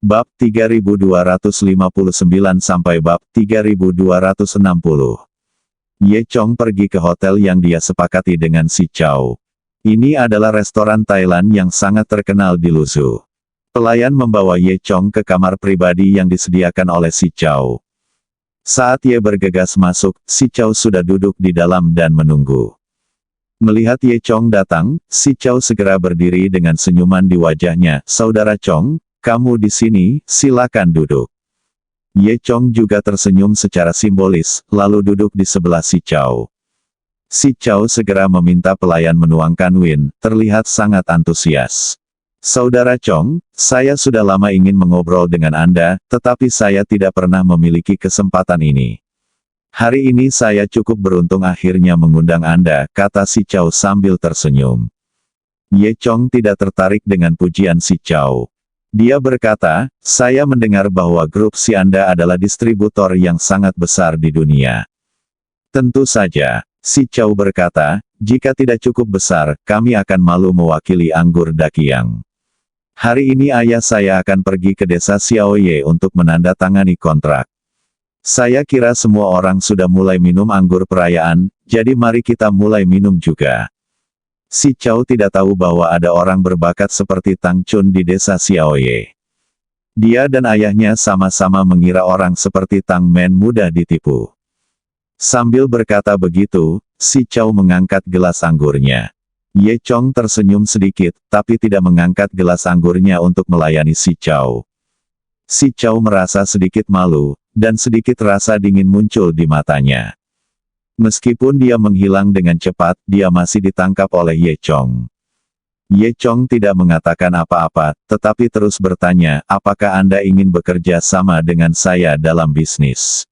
Bab 3259 sampai bab 3260. Ye Chong pergi ke hotel yang dia sepakati dengan si Chow. Ini adalah restoran Thailand yang sangat terkenal di Luzu. Pelayan membawa Ye Chong ke kamar pribadi yang disediakan oleh si Chow. Saat Ye bergegas masuk, si Chow sudah duduk di dalam dan menunggu. Melihat Ye Chong datang, si Chow segera berdiri dengan senyuman di wajahnya. "Saudara Chong, kamu di sini, silakan duduk." Ye Chong juga tersenyum secara simbolis, lalu duduk di sebelah si Chow. Si Chow segera meminta pelayan menuangkan wine, terlihat sangat antusias. "Saudara Chong, saya sudah lama ingin mengobrol dengan Anda, tetapi saya tidak pernah memiliki kesempatan ini. Hari ini saya cukup beruntung akhirnya mengundang Anda," kata si Chow sambil tersenyum. Ye Chong tidak tertarik dengan pujian si Chow. Dia berkata, "Saya mendengar bahwa grup si Anda adalah distributor yang sangat besar di dunia." "Tentu saja," si Chow berkata, "jika tidak cukup besar, kami akan malu mewakili anggur Dakiang. Hari ini ayah saya akan pergi ke desa Xiaoye untuk menandatangani kontrak. Saya kira semua orang sudah mulai minum anggur perayaan, jadi mari kita mulai minum juga." Si Chow tidak tahu bahwa ada orang berbakat seperti Tang Chun di desa Xiaoye. Dia dan ayahnya sama-sama mengira orang seperti Tang Men mudah ditipu. Sambil berkata begitu, si Chow mengangkat gelas anggurnya. Ye Chong tersenyum sedikit, tapi tidak mengangkat gelas anggurnya untuk melayani si Chow. Si Chow merasa sedikit malu, dan sedikit rasa dingin muncul di matanya. Meskipun dia menghilang dengan cepat, dia masih ditangkap oleh Ye Chong. Ye Chong tidak mengatakan apa-apa, tetapi terus bertanya, "Apakah Anda ingin bekerja sama dengan saya dalam bisnis?"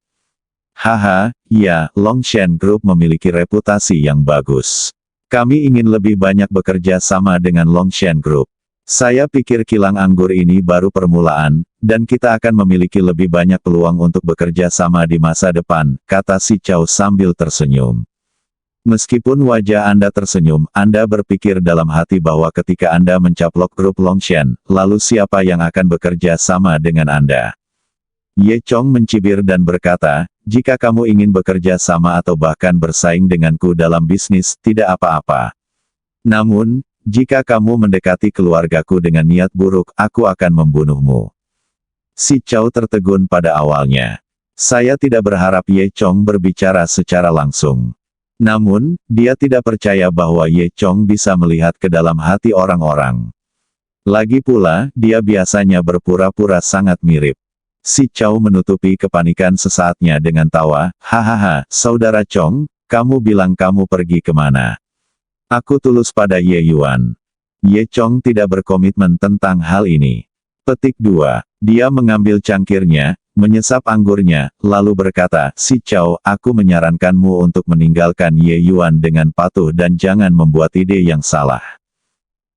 "Haha, ya, Longshan Group memiliki reputasi yang bagus. Kami ingin lebih banyak bekerja sama dengan Longshan Group. Saya pikir kilang anggur ini baru permulaan, dan kita akan memiliki lebih banyak peluang untuk bekerja sama di masa depan," kata si Chow sambil tersenyum. "Meskipun wajah Anda tersenyum, Anda berpikir dalam hati bahwa ketika Anda mencaplok grup Longshan, lalu siapa yang akan bekerja sama dengan Anda?" Ye Chong mencibir dan berkata, "Jika kamu ingin bekerja sama atau bahkan bersaing denganku dalam bisnis, tidak apa-apa. Namun, jika kamu mendekati keluargaku dengan niat buruk, aku akan membunuhmu." Si Chow tertegun pada awalnya. Saya tidak berharap Ye Chong berbicara secara langsung. Namun, dia tidak percaya bahwa Ye Chong bisa melihat ke dalam hati orang-orang. Lagi pula, dia biasanya berpura-pura sangat mirip. Si Chow menutupi kepanikan sesaatnya dengan tawa, "Hahaha, Saudara Chong, kamu bilang kamu pergi kemana? Aku tulus pada Ye Yuan." Ye Chong tidak berkomitmen tentang hal ini. Petik 2. Dia mengambil cangkirnya, menyesap anggurnya, lalu berkata, "Si Chow, aku menyarankanmu untuk meninggalkan Ye Yuan dengan patuh dan jangan membuat ide yang salah."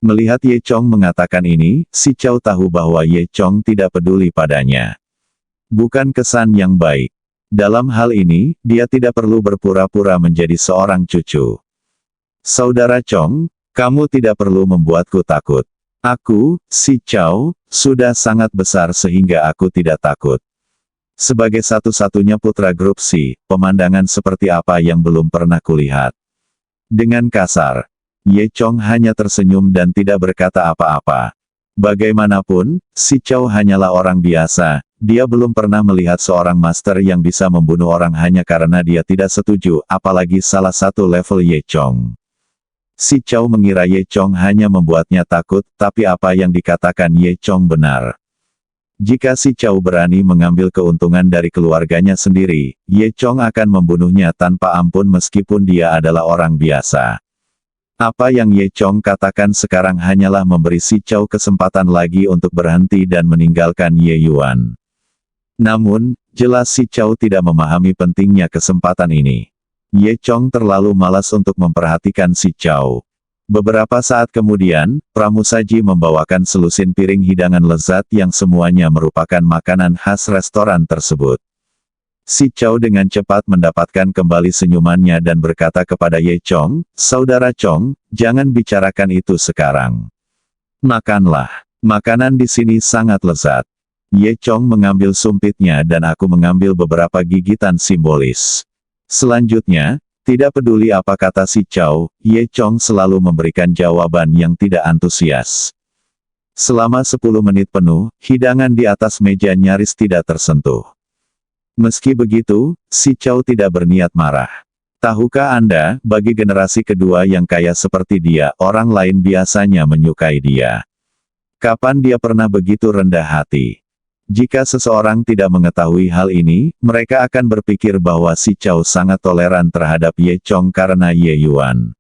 Melihat Ye Chong mengatakan ini, si Chow tahu bahwa Ye Chong tidak peduli padanya. Bukan kesan yang baik. Dalam hal ini, dia tidak perlu berpura-pura menjadi seorang cucu. "Saudara Chong, kamu tidak perlu membuatku takut. Aku, si Chow, sudah sangat besar sehingga aku tidak takut. Sebagai satu-satunya putra grup Si, pemandangan seperti apa yang belum pernah kulihat." Dengan kasar, Ye Chong hanya tersenyum dan tidak berkata apa-apa. Bagaimanapun, si Chow hanyalah orang biasa. Dia belum pernah melihat seorang master yang bisa membunuh orang hanya karena dia tidak setuju, apalagi salah satu level Ye Chong. Si Chow mengira Ye Chong hanya membuatnya takut, tapi apa yang dikatakan Ye Chong benar. Jika si Chow berani mengambil keuntungan dari keluarganya sendiri, Ye Chong akan membunuhnya tanpa ampun meskipun dia adalah orang biasa. Apa yang Ye Chong katakan sekarang hanyalah memberi si Chow kesempatan lagi untuk berhenti dan meninggalkan Ye Yuan. Namun, jelas si Chow tidak memahami pentingnya kesempatan ini. Ye Chong terlalu malas untuk memperhatikan si Chow. Beberapa saat kemudian, pramusaji membawakan selusin piring hidangan lezat yang semuanya merupakan makanan khas restoran tersebut. Si Chow dengan cepat mendapatkan kembali senyumannya dan berkata kepada Ye Chong, "Saudara Chong, jangan bicarakan itu sekarang. Makanlah. Makanan di sini sangat lezat." Ye Chong mengambil sumpitnya dan aku mengambil beberapa gigitan simbolis. Selanjutnya, tidak peduli apa kata si Chow, Ye Chong selalu memberikan jawaban yang tidak antusias. Selama 10 menit penuh, hidangan di atas meja nyaris tidak tersentuh. Meski begitu, si Chow tidak berniat marah. Tahukah Anda, bagi generasi kedua yang kaya seperti dia, orang lain biasanya menyukai dia. Kapan dia pernah begitu rendah hati? Jika seseorang tidak mengetahui hal ini, mereka akan berpikir bahwa si Chow sangat toleran terhadap Ye Chong karena Ye Yuan.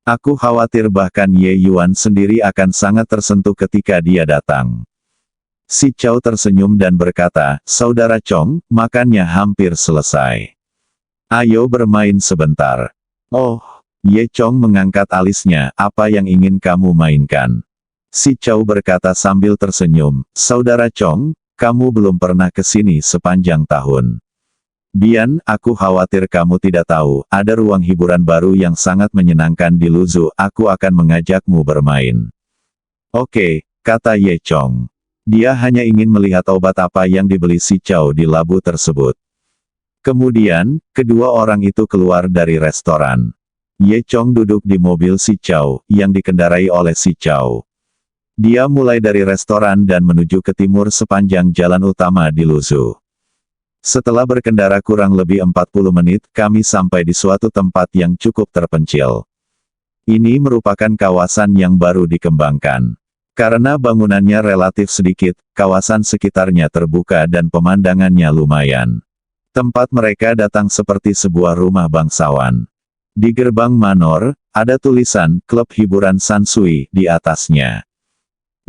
Aku khawatir bahkan Ye Yuan sendiri akan sangat tersentuh ketika dia datang. Si Chow tersenyum dan berkata, "Saudara Chong, makannya hampir selesai. Ayo bermain sebentar." "Oh." Ye Chong mengangkat alisnya, "Apa yang ingin kamu mainkan?" Si Chow berkata sambil tersenyum, "Saudara Chong, kamu belum pernah ke sini sepanjang tahun. Bian, aku khawatir kamu tidak tahu, ada ruang hiburan baru yang sangat menyenangkan di Luzhu, aku akan mengajakmu bermain." "Oke," kata Ye Chong. Dia hanya ingin melihat obat apa yang dibeli si Chow di labu tersebut. Kemudian, kedua orang itu keluar dari restoran. Ye Chong duduk di mobil si Chow, yang dikendarai oleh si Chow. Dia mulai dari restoran dan menuju ke timur sepanjang jalan utama di Luzhu. Setelah berkendara kurang lebih 40 menit, kami sampai di suatu tempat yang cukup terpencil. Ini merupakan kawasan yang baru dikembangkan. Karena bangunannya relatif sedikit, kawasan sekitarnya terbuka dan pemandangannya lumayan. Tempat mereka datang seperti sebuah rumah bangsawan. Di gerbang manor, ada tulisan, "Klub Hiburan Sansui," di atasnya.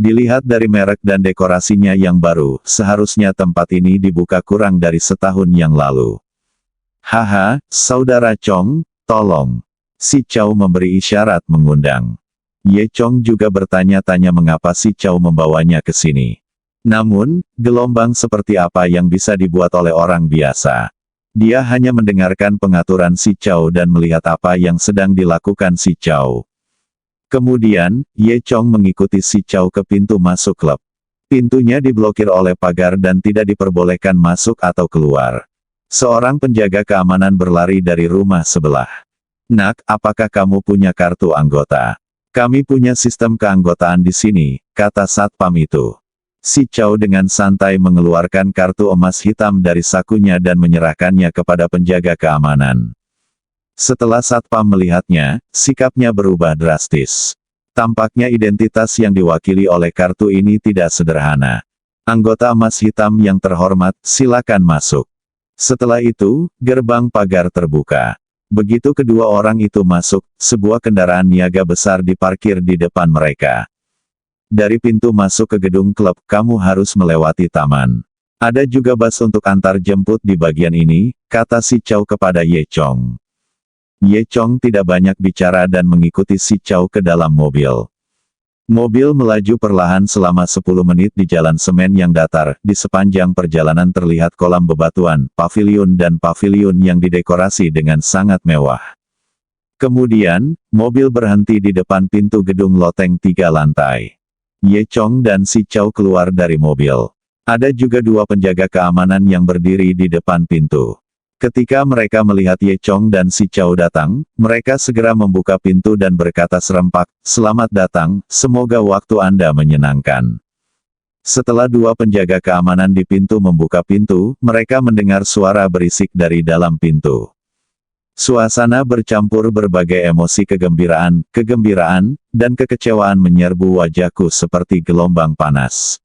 Dilihat dari merek dan dekorasinya yang baru, seharusnya tempat ini dibuka kurang dari setahun yang lalu. "Haha, Saudara Chong, tolong." Si Chow memberi isyarat mengundang. Ye Chong juga bertanya-tanya mengapa si Chow membawanya ke sini. Namun, gelombang seperti apa yang bisa dibuat oleh orang biasa? Dia hanya mendengarkan pengaturan si Chow dan melihat apa yang sedang dilakukan si Chow. Kemudian, Ye Chong mengikuti si Chow ke pintu masuk klub. Pintunya diblokir oleh pagar dan tidak diperbolehkan masuk atau keluar. Seorang penjaga keamanan berlari dari rumah sebelah. "Nak, apakah kamu punya kartu anggota?" "Kami punya sistem keanggotaan di sini," kata satpam itu. Si Chow dengan santai mengeluarkan kartu emas hitam dari sakunya dan menyerahkannya kepada penjaga keamanan. Setelah satpam melihatnya, sikapnya berubah drastis. Tampaknya identitas yang diwakili oleh kartu ini tidak sederhana. "Anggota emas hitam yang terhormat, silakan masuk." Setelah itu, gerbang pagar terbuka. Begitu kedua orang itu masuk, sebuah kendaraan niaga besar diparkir di depan mereka. "Dari pintu masuk ke gedung klub, kamu harus melewati taman. Ada juga bus untuk antar jemput di bagian ini," kata si Chow kepada Ye Chong. Ye Chong tidak banyak bicara dan mengikuti si Chow ke dalam mobil. Mobil melaju perlahan selama 10 menit di jalan semen yang datar. Di sepanjang perjalanan terlihat kolam bebatuan, paviliun dan paviliun yang didekorasi dengan sangat mewah. Kemudian, mobil berhenti di depan pintu gedung loteng 3 lantai. Ye Chong dan si Chow keluar dari mobil. Ada juga 2 penjaga keamanan yang berdiri di depan pintu. Ketika mereka melihat Ye Chong dan si Chow datang, mereka segera membuka pintu dan berkata serempak, "Selamat datang, semoga waktu Anda menyenangkan." Setelah 2 penjaga keamanan di pintu membuka pintu, mereka mendengar suara berisik dari dalam pintu. Suasana bercampur berbagai emosi kegembiraan, dan kekecewaan menyerbu wajahku seperti gelombang panas.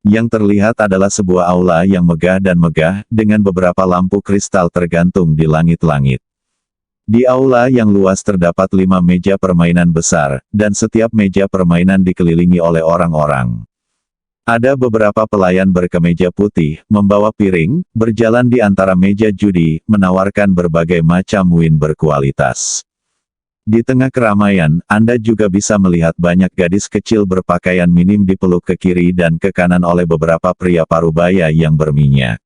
Yang terlihat adalah sebuah aula yang megah dan megah, dengan beberapa lampu kristal tergantung di langit-langit. Di aula yang luas terdapat 5 meja permainan besar, dan setiap meja permainan dikelilingi oleh orang-orang. Ada beberapa pelayan berkemeja putih, membawa piring, berjalan di antara meja judi, menawarkan berbagai macam win berkualitas. Di tengah keramaian, Anda juga bisa melihat banyak gadis kecil berpakaian minim dipeluk ke kiri dan ke kanan oleh beberapa pria parubaya yang berminyak.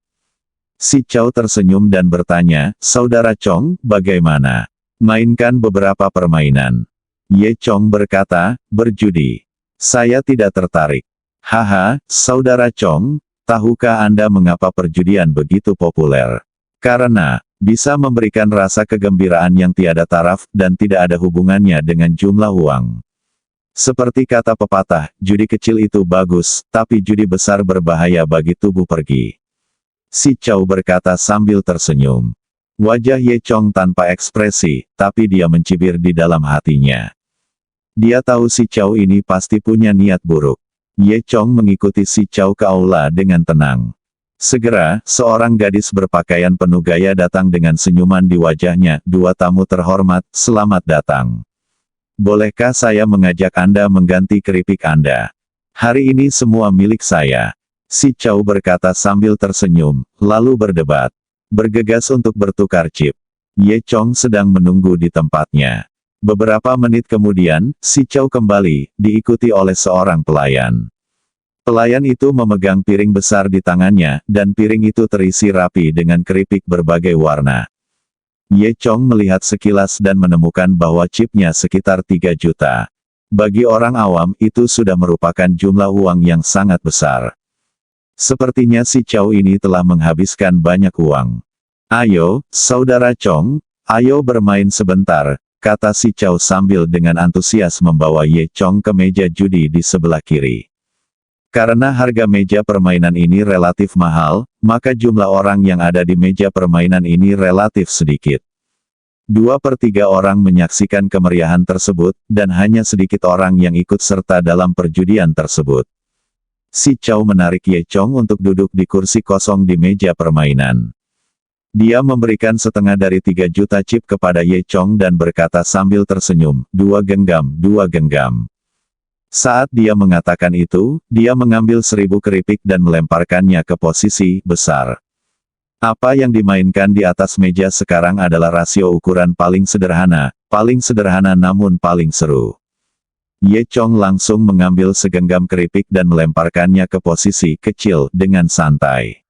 Si Chow tersenyum dan bertanya, "Saudara Chong, bagaimana? Mainkan beberapa permainan." Ye Chong berkata, "Berjudi. Saya tidak tertarik." "Haha, Saudara Chong, tahukah Anda mengapa perjudian begitu populer? Karena bisa memberikan rasa kegembiraan yang tiada taraf dan tidak ada hubungannya dengan jumlah uang. Seperti kata pepatah, judi kecil itu bagus, tapi judi besar berbahaya bagi tubuh pergi. Si Chow berkata sambil tersenyum. Wajah Ye Chong tanpa ekspresi, tapi dia mencibir di dalam hatinya. Dia tahu si Chow ini pasti punya niat buruk. Ye Chong mengikuti si Chow ke aula dengan tenang. Segera, seorang gadis berpakaian penuh gaya datang dengan senyuman di wajahnya. Dua tamu terhormat, selamat datang. Bolehkah saya mengajak Anda mengganti keripik Anda? Hari ini semua milik saya. Si Chow berkata sambil tersenyum, lalu berdebat. Bergegas untuk bertukar chip. Ye Chong sedang menunggu di tempatnya. Beberapa menit kemudian, si Chow kembali, diikuti oleh seorang pelayan. Pelayan itu memegang piring besar di tangannya, dan piring itu terisi rapi dengan keripik berbagai warna. Ye Chong melihat sekilas dan menemukan bahwa chipnya sekitar 3 juta. Bagi orang awam, itu sudah merupakan jumlah uang yang sangat besar. Sepertinya si Chow ini telah menghabiskan banyak uang. Ayo, saudara Chong, ayo bermain sebentar, kata si Chow sambil dengan antusias membawa Ye Chong ke meja judi di sebelah kiri. Karena harga meja permainan ini relatif mahal, maka jumlah orang yang ada di meja permainan ini relatif sedikit. 2/3 orang menyaksikan kemeriahan tersebut, dan hanya sedikit orang yang ikut serta dalam perjudian tersebut. Si Chow menarik Ye Chong untuk duduk di kursi kosong di meja permainan. Dia memberikan setengah dari 3 juta chip kepada Ye Chong dan berkata sambil tersenyum, 2 genggam, 2 genggam. Saat dia mengatakan itu, dia mengambil 1000 keripik dan melemparkannya ke posisi besar. Apa yang dimainkan di atas meja sekarang adalah rasio ukuran paling sederhana namun paling seru. Ye Chong langsung mengambil segenggam keripik dan melemparkannya ke posisi kecil dengan santai.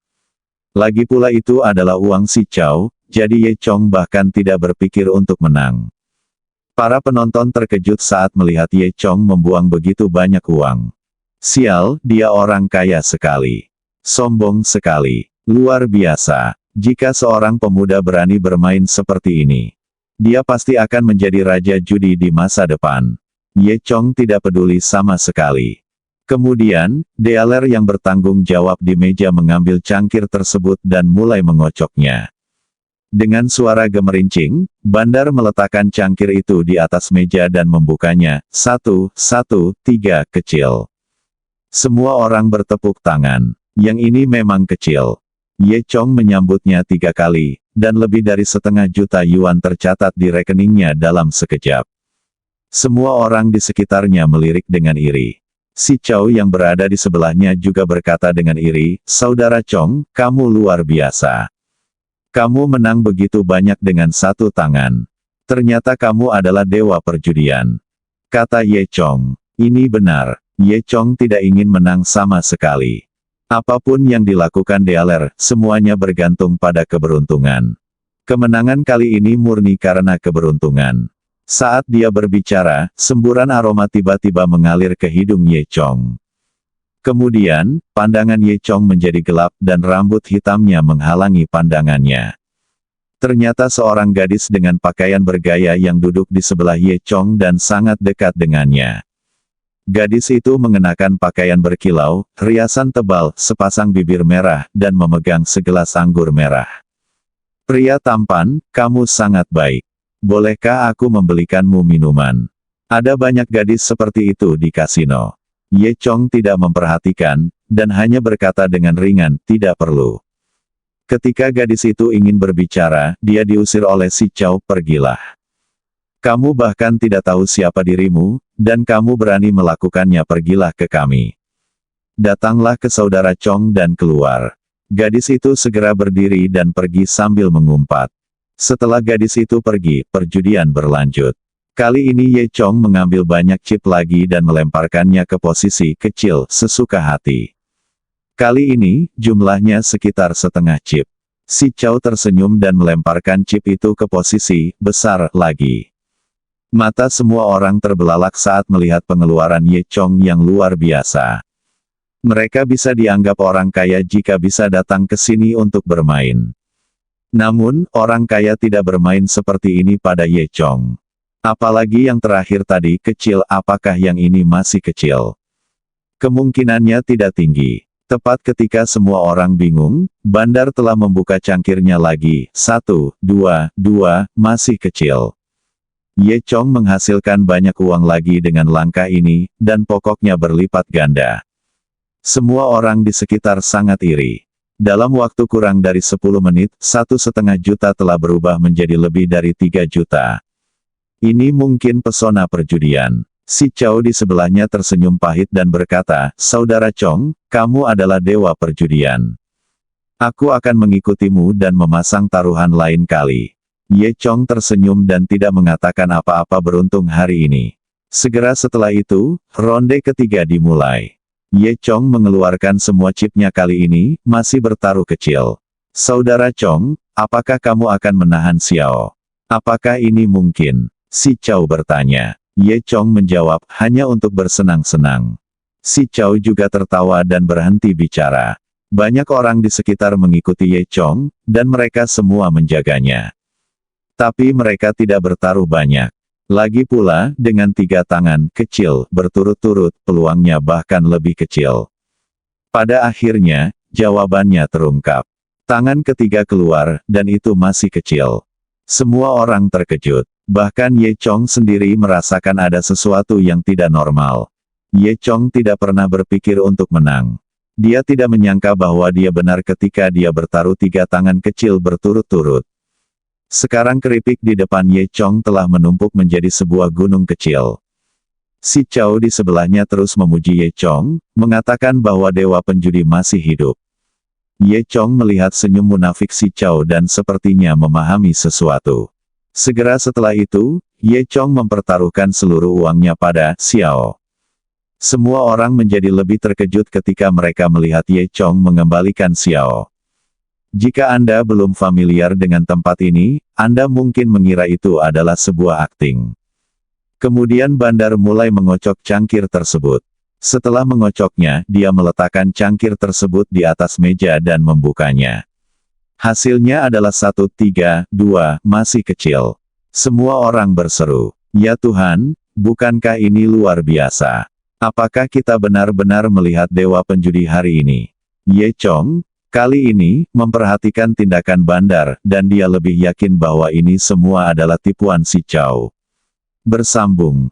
Lagi pula itu adalah uang si Chow, jadi Ye Chong bahkan tidak berpikir untuk menang. Para penonton terkejut saat melihat Ye Chong membuang begitu banyak uang. Sial, dia orang kaya sekali. Sombong sekali. Luar biasa. Jika seorang pemuda berani bermain seperti ini, dia pasti akan menjadi raja judi di masa depan. Ye Chong tidak peduli sama sekali. Kemudian, dealer yang bertanggung jawab di meja mengambil cangkir tersebut dan mulai mengocoknya. Dengan suara gemerincing, bandar meletakkan cangkir itu di atas meja dan membukanya, 1, 1, 3 kecil. Semua orang bertepuk tangan. Yang ini memang kecil. Ye Chong menyambutnya 3 kali, dan lebih dari setengah juta yuan tercatat di rekeningnya dalam sekejap. Semua orang di sekitarnya melirik dengan iri. Si Chow yang berada di sebelahnya juga berkata dengan iri, saudara Chong, kamu luar biasa. Kamu menang begitu banyak dengan 1 tangan. Ternyata kamu adalah dewa perjudian. Kata Ye Chong. Ini benar. Ye Chong tidak ingin menang sama sekali. Apapun yang dilakukan dealer, semuanya bergantung pada keberuntungan. Kemenangan kali ini murni karena keberuntungan. Saat dia berbicara, semburan aroma tiba-tiba mengalir ke hidung Ye Chong. Kemudian, pandangan Ye Chong menjadi gelap dan rambut hitamnya menghalangi pandangannya. Ternyata seorang gadis dengan pakaian bergaya yang duduk di sebelah Ye Chong dan sangat dekat dengannya. Gadis itu mengenakan pakaian berkilau, riasan tebal, sepasang bibir merah, dan memegang segelas anggur merah. Pria tampan, kamu sangat baik. Bolehkah aku membelikanmu minuman? Ada banyak gadis seperti itu di kasino. Ye Chong tidak memperhatikan, dan hanya berkata dengan ringan, tidak perlu. Ketika gadis itu ingin berbicara, dia diusir oleh si Chow, pergilah. Kamu bahkan tidak tahu siapa dirimu, dan kamu berani melakukannya, pergilah ke kami. Datanglah ke saudara Chong dan keluar. Gadis itu segera berdiri dan pergi sambil mengumpat. Setelah gadis itu pergi, perjudian berlanjut. Kali ini Ye Chong mengambil banyak chip lagi dan melemparkannya ke posisi kecil, sesuka hati. Kali ini, jumlahnya sekitar setengah chip. Si Chow tersenyum dan melemparkan chip itu ke posisi besar lagi. Mata semua orang terbelalak saat melihat pengeluaran Ye Chong yang luar biasa. Mereka bisa dianggap orang kaya jika bisa datang ke sini untuk bermain. Namun, orang kaya tidak bermain seperti ini pada Ye Chong. Apalagi yang terakhir tadi kecil, apakah yang ini masih kecil? Kemungkinannya tidak tinggi. Tepat ketika semua orang bingung, Bandar telah membuka cangkirnya lagi. 1, 2, 2, masih kecil. Ye Chong menghasilkan banyak uang lagi dengan langkah ini, dan pokoknya berlipat ganda. Semua orang di sekitar sangat iri. Dalam waktu kurang dari 10 menit, 1,5 juta telah berubah menjadi lebih dari 3 juta. Ini mungkin pesona perjudian. Si Chow di sebelahnya tersenyum pahit dan berkata, "Saudara Chong, kamu adalah dewa perjudian. Aku akan mengikutimu dan memasang taruhan lain kali." Ye Chong tersenyum dan tidak mengatakan apa-apa beruntung hari ini. Segera setelah itu, ronde ketiga dimulai. Ye Chong mengeluarkan semua chipnya kali ini, masih bertaruh kecil. "Saudara Chong, apakah kamu akan menahan Xiao? Apakah ini mungkin?" Si Chow bertanya. Ye Chong menjawab, "Hanya untuk bersenang-senang." Si Chow juga tertawa dan berhenti bicara. Banyak orang di sekitar mengikuti Ye Chong, dan mereka semua menjaganya. Tapi mereka tidak bertaruh banyak. Lagi pula, dengan 3 tangan kecil berturut-turut, peluangnya bahkan lebih kecil. Pada akhirnya, jawabannya terungkap. Tangan ketiga keluar, dan itu masih kecil. Semua orang terkejut. Bahkan Ye Chong sendiri merasakan ada sesuatu yang tidak normal. Ye Chong tidak pernah berpikir untuk menang. Dia tidak menyangka bahwa dia benar ketika dia bertaruh 3 tangan kecil berturut-turut. Sekarang keripik di depan Ye Chong telah menumpuk menjadi sebuah gunung kecil. Si Chow di sebelahnya terus memuji Ye Chong, mengatakan bahwa dewa penjudi masih hidup. Ye Chong melihat senyum munafik si Chow dan sepertinya memahami sesuatu. Segera setelah itu, Ye Chong mempertaruhkan seluruh uangnya pada Xiao. Semua orang menjadi lebih terkejut ketika mereka melihat Ye Chong mengembalikan Xiao. Jika Anda belum familiar dengan tempat ini, Anda mungkin mengira itu adalah sebuah akting. Kemudian Bandar mulai mengocok cangkir tersebut. Setelah mengocoknya, dia meletakkan cangkir tersebut di atas meja dan membukanya. Hasilnya adalah 1, 3, 2, masih kecil. Semua orang berseru, "Ya Tuhan, bukankah ini luar biasa? Apakah kita benar-benar melihat dewa penjudi hari ini?" Ye Chong, kali ini, memperhatikan tindakan Bandar, dan dia lebih yakin bahwa ini semua adalah tipuan si Chow. Bersambung.